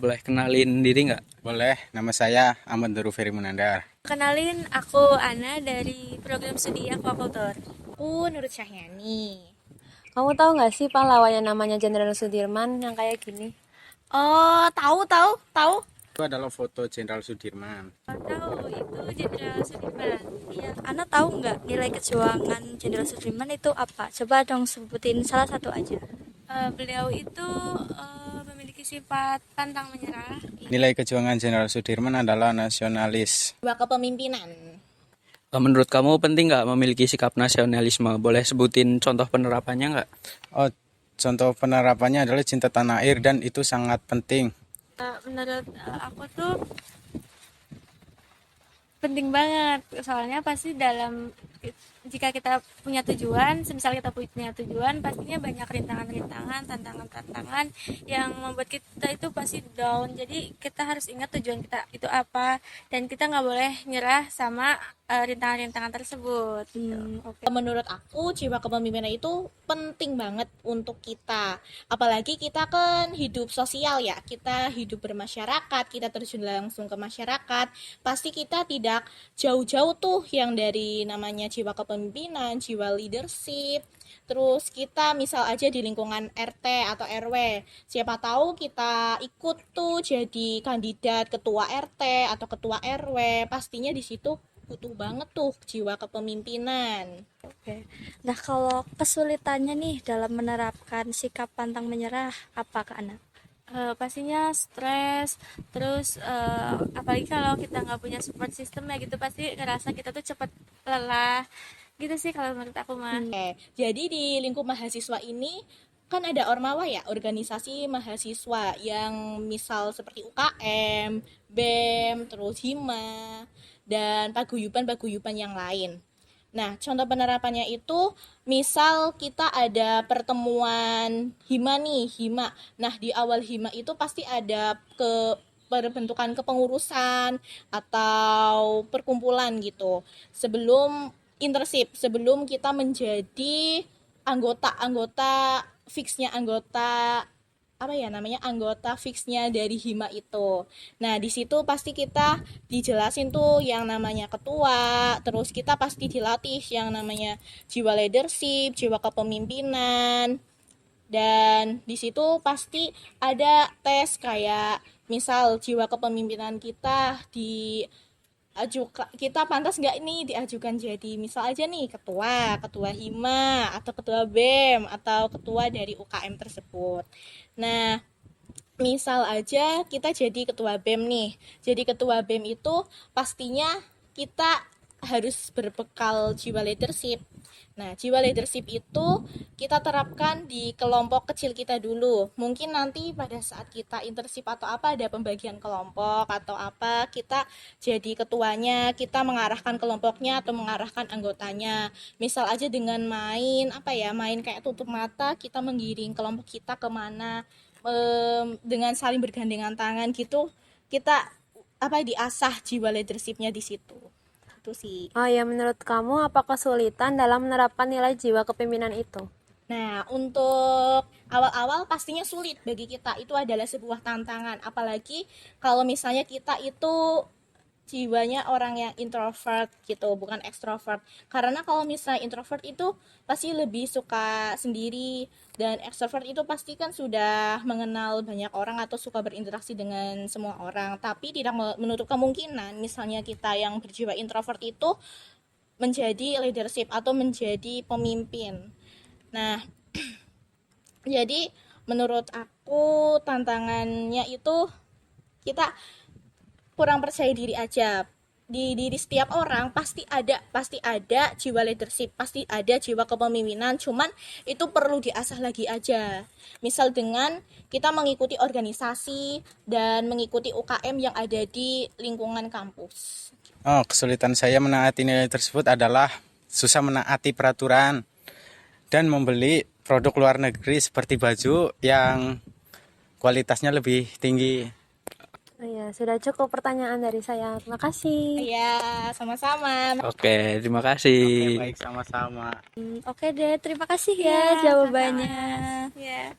boleh kenalin diri nggak? Boleh, nama saya Ahmad Nurul Ferry Munandar. Kenalin, aku Ana dari program studi Aquaculture. Aku Nurut Syahyani. Kamu tahu nggak sih pahlawan yang namanya Jenderal Sudirman yang kayak gini? Oh, tahu. Itu adalah foto Jenderal Sudirman. Tahu itu Jenderal Sudirman. Iya, Ana tahu nggak nilai kejuangan Jenderal Sudirman itu apa? Coba dong sebutin salah satu aja. Beliau itu memiliki sifat pantang menyerah. Nilai kejuangan Jenderal Sudirman adalah nasionalis. Dua kepemimpinan. Menurut kamu penting nggak memiliki sikap nasionalisme? Boleh sebutin contoh penerapannya nggak? Oh, contoh penerapannya adalah cinta tanah air dan itu sangat penting. Menurut aku tuh penting banget, soalnya pasti jika kita punya tujuan, semisal kita punya tujuan, pastinya banyak rintangan-rintangan, tantangan-tantangan yang membuat kita itu pasti down. Jadi kita harus ingat tujuan kita itu apa, dan kita nggak boleh nyerah sama rintangan-rintangan tersebut. Menurut aku, jiwa kepemimpinan itu penting banget untuk kita. Apalagi kita kan hidup sosial ya, kita hidup bermasyarakat, kita terjun langsung ke masyarakat. Pasti kita tidak jauh-jauh tuh yang dari namanya jiwa kepemimpinan, jiwa leadership. Terus kita misal aja di lingkungan RT atau RW, siapa tahu kita ikut tuh jadi kandidat ketua RT atau ketua RW, pastinya di situ butuh banget tuh jiwa kepemimpinan. Oke. Nah, kalau kesulitannya nih dalam menerapkan sikap pantang menyerah, apa Kak Ana? Pastinya stres, terus apalagi kalau kita nggak punya support system ya gitu, pasti ngerasa kita tuh cepat lelah. Gitu sih kalau menurut aku mah. Jadi di lingkup mahasiswa ini kan ada Ormawa ya, organisasi mahasiswa yang misal seperti UKM, BEM, terus Hima, dan paguyuban-paguyuban yang lain. Nah, contoh penerapannya itu misal kita ada pertemuan Hima nih, Hima. Nah, di awal Hima itu pasti ada perbentukan kepengurusan atau perkumpulan gitu. Sebelum internship, sebelum kita menjadi anggota fixnya anggota fixnya dari Hima itu. Nah, di situ pasti kita dijelasin tuh yang namanya ketua, terus kita pasti dilatih yang namanya jiwa leadership, jiwa kepemimpinan. Dan di situ pasti ada tes kayak misal jiwa kepemimpinan kita pantas nggak ini diajukan jadi misal aja nih ketua Hima atau ketua BEM atau ketua dari UKM tersebut. Nah, misal aja kita jadi ketua BEM nih. Jadi ketua BEM itu pastinya kita harus berbekal jiwa leadership. Nah, jiwa leadership itu kita terapkan di kelompok kecil kita dulu. Mungkin nanti pada saat kita internship atau apa ada pembagian kelompok atau apa, kita jadi ketuanya, kita mengarahkan kelompoknya atau mengarahkan anggotanya. Misal aja dengan main kayak tutup mata, kita menggiring kelompok kita kemana, dengan saling bergandengan tangan gitu, kita diasah jiwa leadershipnya di situ. Itu sih. Oh ya, menurut kamu apa kesulitan dalam menerapkan nilai jiwa kepemimpinan itu? Nah, untuk awal-awal pastinya sulit bagi kita. Itu adalah sebuah tantangan. Apalagi kalau misalnya kita itu jiwanya orang yang introvert gitu, bukan ekstrovert. Karena kalau misalnya introvert itu pasti lebih suka sendiri, dan ekstrovert itu pasti kan sudah mengenal banyak orang atau suka berinteraksi dengan semua orang. Tapi tidak menutup kemungkinan misalnya kita yang berjiwa introvert itu menjadi leadership atau menjadi pemimpin. Nah, jadi menurut aku tantangannya itu kita kurang percaya diri aja. Di diri setiap orang pasti ada jiwa leadership, pasti ada jiwa kepemimpinan, cuman itu perlu diasah lagi aja. Misal dengan kita mengikuti organisasi dan mengikuti UKM yang ada di lingkungan kampus. Oh, kesulitan saya menaati nilai tersebut adalah susah menaati peraturan dan membeli produk luar negeri seperti baju yang kualitasnya lebih tinggi. Oh ya, sudah cukup pertanyaan dari saya. Terima kasih. Iya, sama-sama. Oke, terima Oke, kasih. baik, sama-sama. Oke deh, terima kasih ya Iya, jawabannya. Ya.